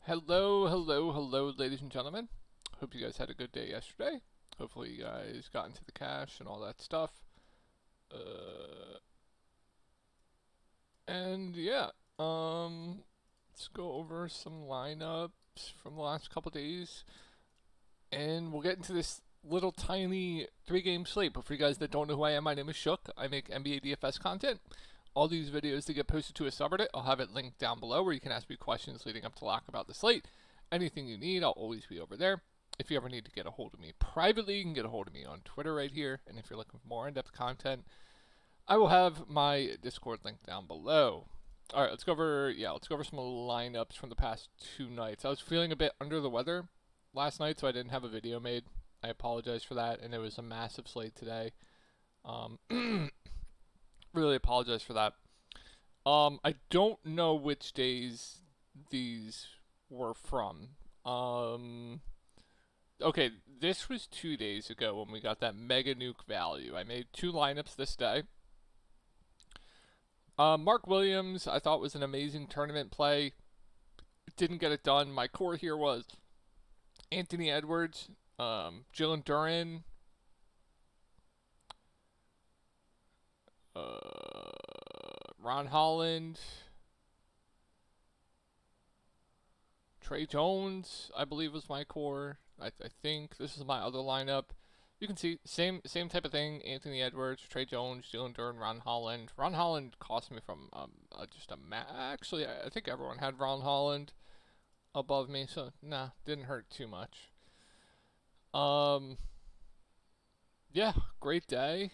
Hello, ladies and gentlemen. Hope you guys had a good day yesterday. Hopefully, you guys got into the cash and all that stuff. Uh, and yeah, let's go over some lineups from the last couple days, and we'll get into this little tiny three-game slate. But for you guys that don't know who I am, my name is Shook. I make NBA DFS content. All these videos that get posted to a subreddit, I'll have it linked down below where you can ask me questions leading up to lock about the slate. Anything you need, I'll always be over there. If you ever need to get a hold of me privately, you can get a hold of me on Twitter right here. And if you're looking for more in-depth content, I will have my Discord link down below. All right, let's go over some lineups from the past two nights. I was feeling a bit under the weather last night, so I didn't have a video made. I apologize for that, and it was a massive slate today. Really apologize for that. I don't know which days these were from. Okay, this was 2 days ago when we got that mega nuke value. I made two lineups this day. Mark Williams, I thought was an amazing tournament play. Didn't get it done. My core here was Anthony Edwards, Jalen Duren, Ron Holland, Trey Jones, I believe was my core. I think this is my other lineup. You can see same type of thing. Anthony Edwards, Trey Jones, Jalen Duren, Ron Holland. Ron Holland cost me from just a actually I think everyone had Ron Holland above me, so nah, didn't hurt too much. Yeah, great day.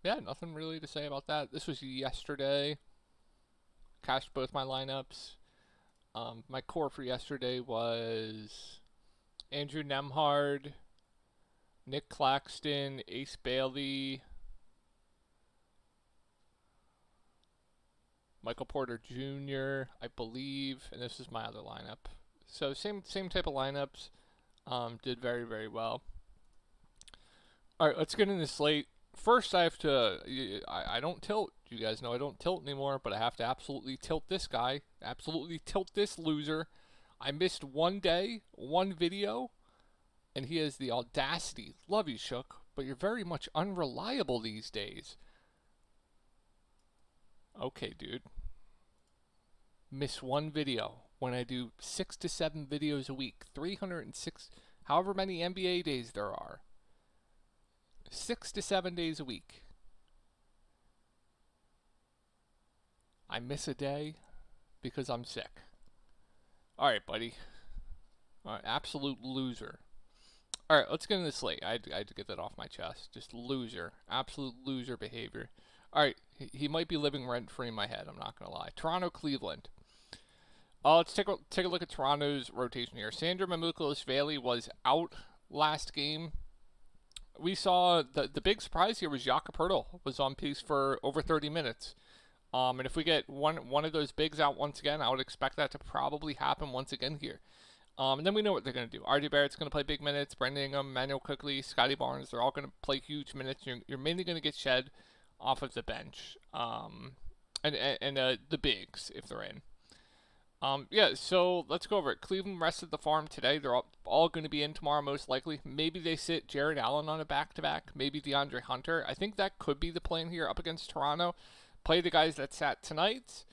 Yeah, nothing really to say about that. This was yesterday. Cashed both my lineups. My core for yesterday was Andrew Nemhard, Nick Claxton, Ace Bailey, Michael Porter Jr., I believe, and this is my other lineup. So same type of lineups. Did very, very well. All right, let's get into the slate. First, I have to. I don't tilt. You guys know I don't tilt anymore, but I have to absolutely tilt this guy. Absolutely tilt this loser. I missed one day, one video, and he has the audacity. Love you, Shook, but you're very much unreliable these days. Okay, dude. Miss one video when I do 6 to 7 videos a week, 306, however many NBA days there are. 6 to 7 days a week. I miss a day because I'm sick. All right, buddy. All right, absolute loser. All right, let's get into the slate. I had to get that off my chest. Just loser. Absolute loser behavior. All right, he might be living rent-free in my head. I'm not going to lie. Toronto, Cleveland. Let's take a look at Toronto's rotation here. Sandro Mamukelashvili was out last game. We saw the big surprise here was Jakob Poeltl was on pace for over 30 minutes. And if we get one of those bigs out once again, I would expect that to probably happen once again here. And then we know what they're going to do. RJ Barrett's going to play big minutes. Brandon Ingram, Manuel Quickley, Scotty Barnes, they're all going to play huge minutes. You're mainly going to get shed off of the bench. And the bigs, if they're in. Yeah, so let's go over it. Cleveland rested the farm today. They're all going to be in tomorrow, most likely. Maybe they sit Jared Allen on a back-to-back. Maybe DeAndre Hunter. I think that could be the plan here up against Toronto. Play the guys that sat tonight,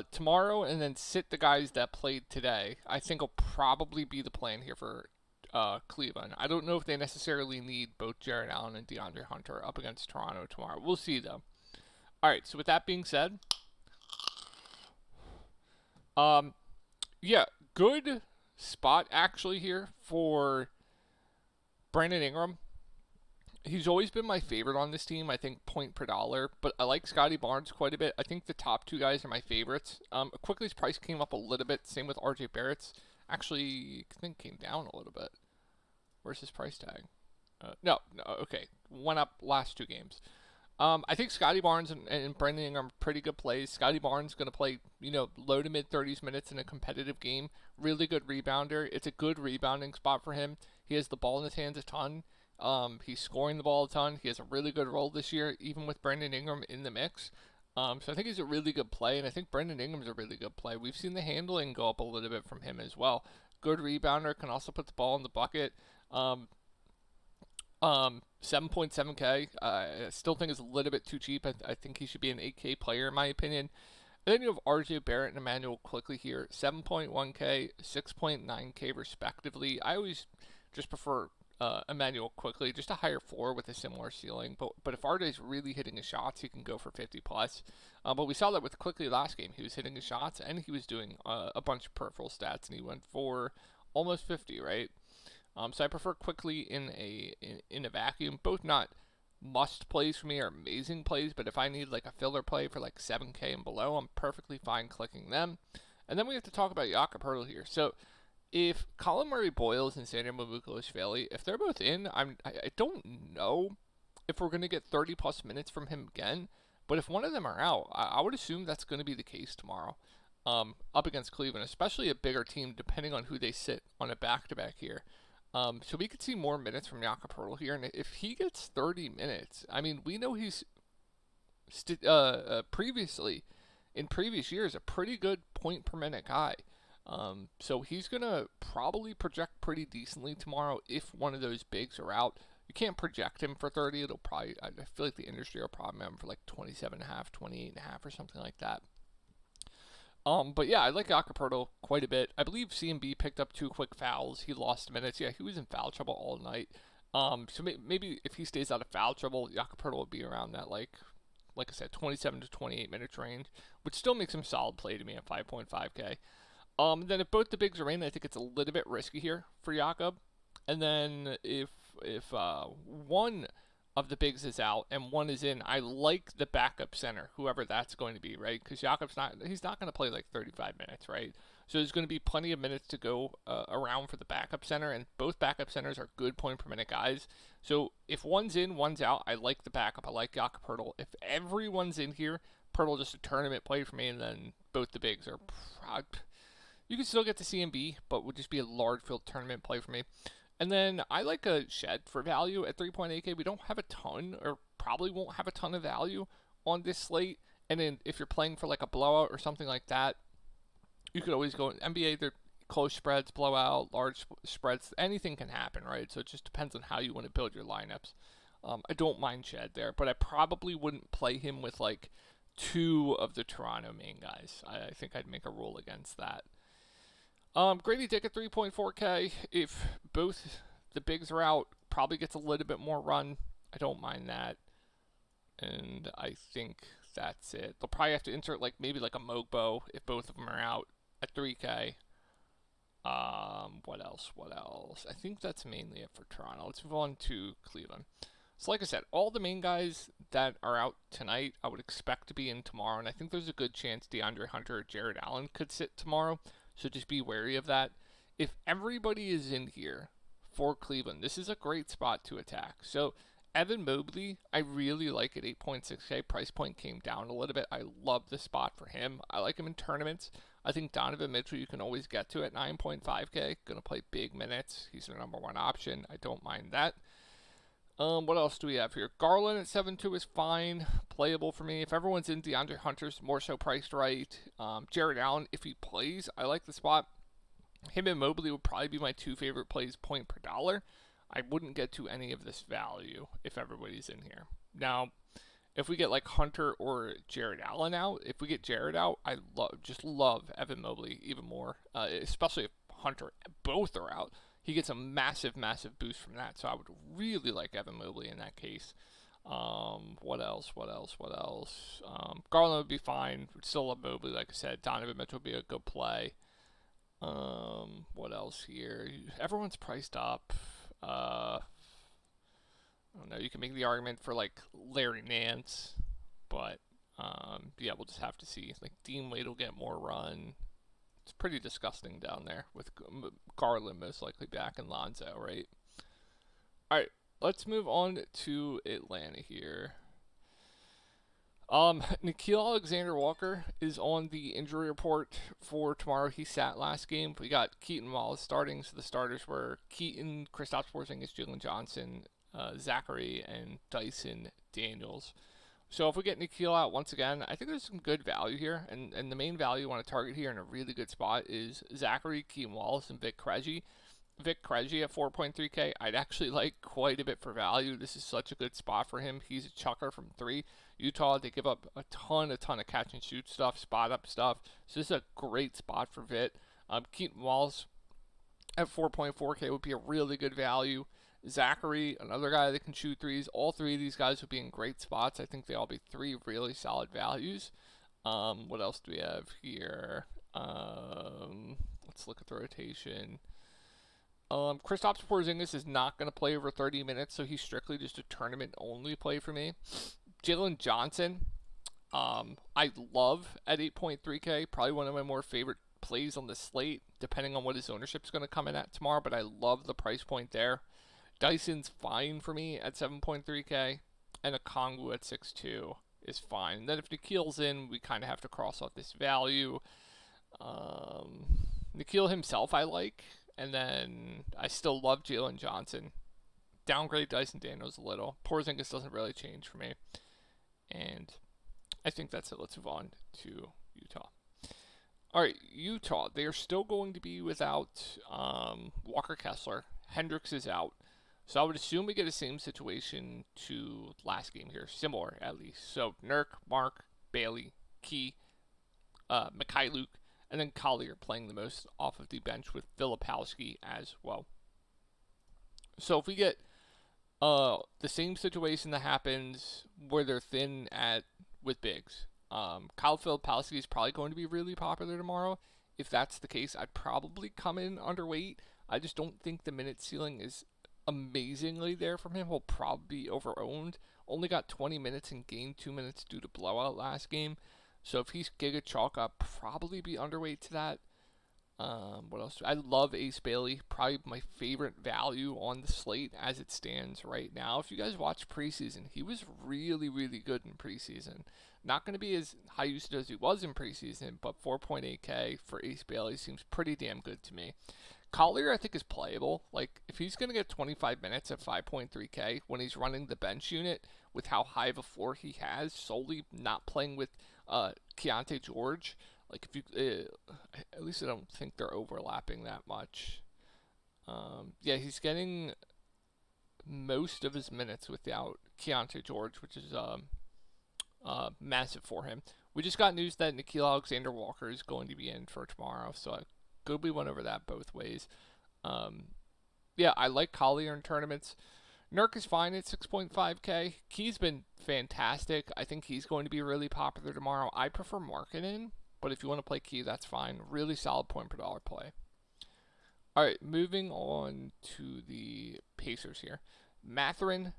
tomorrow, and then sit the guys that played today. I think will probably be the plan here for Cleveland. I don't know if they necessarily need both Jared Allen and DeAndre Hunter up against Toronto tomorrow. We'll see, though. All right, so with that being said, yeah, good spot actually here for Brandon Ingram. He's always been my favorite on this team, I think point per dollar, but I like Scotty Barnes quite a bit. I think the top two guys are my favorites. Quickly's price came up a little bit, same with RJ Barrett's. Actually, I think came down a little bit. Where's his price tag? No, okay. Went up last two games. I think Scotty Barnes and Brandon Ingram are pretty good plays. Scotty Barnes is going to play, low to mid 30s minutes in a competitive game. Really good rebounder. It's a good rebounding spot for him. He has the ball in his hands a ton. He's scoring the ball a ton. He has a really good role this year, even with Brandon Ingram in the mix. So I think he's a really good play, and I think Brendan Ingram's a really good play. We've seen the handling go up a little bit from him as well. Good rebounder, can also put the ball in the bucket. 7.7K. I still think is a little bit too cheap. I think he should be an 8K player in my opinion. And then you have RJ Barrett and Emmanuel Quickly here, 7.1K, 6.9K respectively. I always just prefer Emmanuel Quickly, just a higher floor with a similar ceiling. But if RJ's really hitting his shots, he can go for 50 plus. But we saw that with Quickly last game. He was hitting his shots and he was doing a bunch of peripheral stats, and he went for almost 50, right? So I prefer Quickly in a vacuum. Both not must plays for me or amazing plays, but if I need like a filler play for like 7K and below, I'm perfectly fine clicking them. And then we have to talk about Jakob Poeltl here. So if Colin Murray Boyles and Sandro Mamukelashvili, if they're both in, I don't know if we're going to get 30 plus minutes from him again. But if one of them are out, I would assume that's going to be the case tomorrow, up against Cleveland, especially a bigger team, depending on who they sit on a back-to-back here. So we could see more minutes from Jakob Poeltl here, and if he gets 30 minutes, I mean, we know he's previously, in previous years, a pretty good point per minute guy. So he's going to probably project pretty decently tomorrow if one of those bigs are out. You can't project him for 30. It'll probably, I feel like the industry will probably have him for like 27.5, 28.5 or something like that. But yeah, I like Jakob Poeltl quite a bit. I believe CMB picked up 2 quick fouls. He lost minutes. Yeah, he was in foul trouble all night. So maybe if he stays out of foul trouble, Jakob Poeltl will be around that like I said, 27 to 28 minutes range, which still makes him solid play to me at 5.5K. Then if both the bigs are in, I think it's a little bit risky here for Jakob. And then if one of the bigs is out and one is in, I like the backup center, whoever that's going to be, right? Because Jakob's he's not going to play like 35 minutes, right? So there's going to be plenty of minutes to go around for the backup center, and both backup centers are good point per minute guys. So if one's in, one's out, I like the backup. I like Jakob Poeltl. If everyone's in here, Poeltl just a tournament play for me, and then both the bigs are. You can still get the CMB, but would just be a large field tournament play for me. And then I like a Shed for value at 3.8K. We don't have a ton, or probably won't have a ton of value on this slate. And then if you're playing for like a blowout or something like that, you could always go in NBA. They're close spreads, blowout, large spreads. Anything can happen, right? So it just depends on how you want to build your lineups. I don't mind Shed there, but I probably wouldn't play him with like 2 of the Toronto main guys. I think I'd make a rule against that. Grady Dick at 3.4K. If both the bigs are out, probably gets a little bit more run. I don't mind that. And I think that's it. They'll probably have to insert like maybe like a Mogbo if both of them are out at 3K. What else? I think that's mainly it for Toronto. Let's move on to Cleveland. So like I said, all the main guys that are out tonight, I would expect to be in tomorrow. And I think there's a good chance DeAndre Hunter or Jared Allen could sit tomorrow. So just be wary of that. If everybody is in here for Cleveland, this is a great spot to attack. So Evan Mobley, I really like at 8.6K. Price point came down a little bit. I love the spot for him. I like him in tournaments. I think Donovan Mitchell you can always get to at 9.5K. Going to play big minutes. He's their number 1 option. I don't mind that. What else do we have here? Garland at 7.2 is fine, playable for me. If everyone's in, DeAndre Hunter's more so priced right. Jared Allen, if he plays, I like the spot. Him and Mobley would probably be my 2 favorite plays point per dollar. I wouldn't get to any of this value if everybody's in here. Now, if we get like Hunter or Jared Allen out, if we get Jared out, I love Evan Mobley even more, especially if Hunter both are out. He gets a massive boost from that. So I would really like Evan Mobley in that case. What else? Garland would be fine. Would still love Mobley, like I said. Donovan Mitchell would be a good play. What else here? Everyone's priced up. I don't know. You can make the argument for like Larry Nance, but yeah, we'll just have to see. Like Dean Wade will get more run. It's pretty disgusting down there with Garland most likely back and Lonzo, right? All right, let's move on to Atlanta here. Nickeil Alexander-Walker is on the injury report for tomorrow. He sat last game. We got Keaton Wallace starting, so the starters were Keaton, Kristaps Porzingis, Jalen Johnson, Zachary, and Dyson Daniels. So if we get Nikhil out once again, I think there's some good value here, and the main value I want to target here in a really good spot is Zachary, Keem Wallace, and Vic Krejci. Vic Krejci at 4.3K, I'd actually like quite a bit for value. This is such a good spot for him. He's a chucker from three. Utah, they give up a ton of catch and shoot stuff, spot up stuff. So this is a great spot for Vit. Keaton Wallace at 4.4K would be a really good value. Zachary, another guy that can shoot threes. All three of these guys would be in great spots. I think they all be three really solid values. What else do we have here? Let's look at the rotation. Kristaps Porzingis is not going to play over 30 minutes, so he's strictly just a tournament-only play for me. Jalen Johnson, I love at 8.3K. Probably one of my more favorite plays on the slate, depending on what his ownership is going to come in at tomorrow, but I love the price point there. Dyson's fine for me at 7.3K, and a Kongu at 6.2 is fine. And then if Nikhil's in, we kind of have to cross off this value. Nikhil himself I like, and then I still love Jalen Johnson. Downgrade Dyson Daniels a little. Porzingis doesn't really change for me. And I think that's it. Let's move on to Utah. All right, Utah. They are still going to be without Walker Kessler. Hendricks is out. So I would assume we get the same situation to last game here. Similar, at least. So Nurk, Mark, Bailey, Key, Mikhailuk, and then Collier playing the most off of the bench with Filipowski as well. So if we get the same situation that happens where they're thin with bigs, Kyle Filipowski is probably going to be really popular tomorrow. If that's the case, I'd probably come in underweight. I just don't think the minute ceiling is amazingly there from him. He'll probably be over-owned. Only got 20 minutes and gained 2 minutes due to blowout last game. So if he's Giga Chalk, I'll probably be underweight to that. What else? I love Ace Bailey. Probably my favorite value on the slate as it stands right now. If you guys watch preseason, he was really, really good in preseason. Not going to be as high usage as he was in preseason, but 4.8K for Ace Bailey seems pretty damn good to me. Collier, I think, is playable. Like, if he's going to get 25 minutes at 5.3K when he's running the bench unit with how high of a floor he has, solely not playing with Keontae George, like, if you, at least I don't think they're overlapping that much. Yeah, he's getting most of his minutes without Keontae George, which is massive for him. We just got news that Nickeil Alexander-Walker is going to be in for tomorrow, so I could be one over that both ways. Yeah, I like Collier in tournaments. Nurk is fine at 6.5K. Key's been fantastic. I think he's going to be really popular tomorrow. I prefer Markkanen, but if you want to play Key, that's fine. Really solid point per dollar play. All right, moving on to the Pacers here. Mathurin,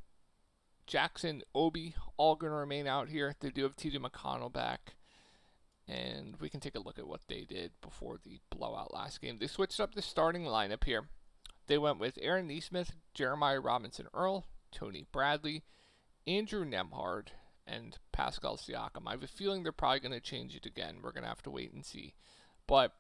Jackson, Obi, all going to remain out here. They do have T.J. McConnell back. And we can take a look at what they did before the blowout last game. They switched up the starting lineup here. They went with Aaron Nesmith, Jeremiah Robinson-Earl, Tony Bradley, Andrew Nembhard, and Pascal Siakam. I have a feeling they're probably going to change it again. We're going to have to wait and see. But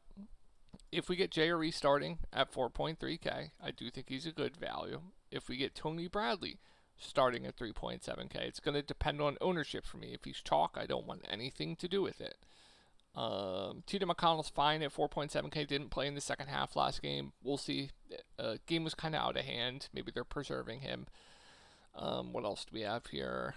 if we get JRE starting at 4.3K, I do think he's a good value. If we get Tony Bradley starting at 3.7K, it's going to depend on ownership for me. If he's chalk, I don't want anything to do with it. T.J. McConnell's fine at 4.7K. Didn't play in the second half last game. We'll see. Game was kind of out of hand. Maybe they're preserving him. What else do we have here?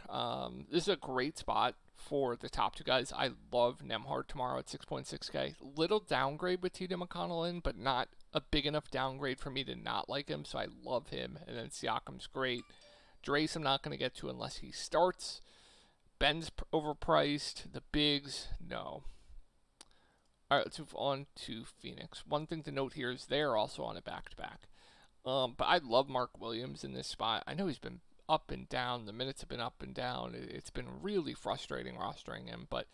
This is a great spot for the top two guys. I love Nembhard tomorrow at 6.6K. Little downgrade with T.J. McConnell in, but not a big enough downgrade for me to not like him, so I love him. And then Siakam's great. Drace I'm not going to get to unless he starts. Ben's overpriced. The bigs, no. All right, let's move on to Phoenix. One thing to note here is they're also on a back-to-back. But I love Mark Williams in this spot. I know he's been up and down. The minutes have been up and down. It's been really frustrating rostering him. But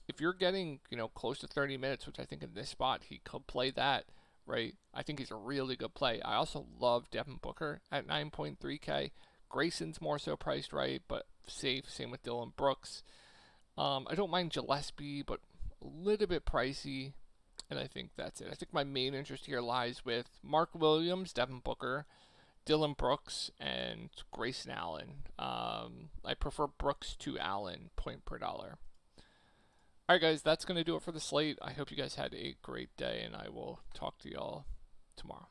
if you're getting, close to 30 minutes, which I think in this spot he could play that, right? I think he's a really good play. I also love Devin Booker at 9.3K. Grayson's more so priced right, but safe. Same with Dylan Brooks. I don't mind Gillespie, but a little bit pricey, and I think that's it. I think my main interest here lies with Mark Williams, Devin Booker, Dylan Brooks and Grayson Allen. I prefer Brooks to Allen point per dollar. Alright, guys, that's going to do it for the slate. I hope you guys had a great day, and I will talk to y'all tomorrow.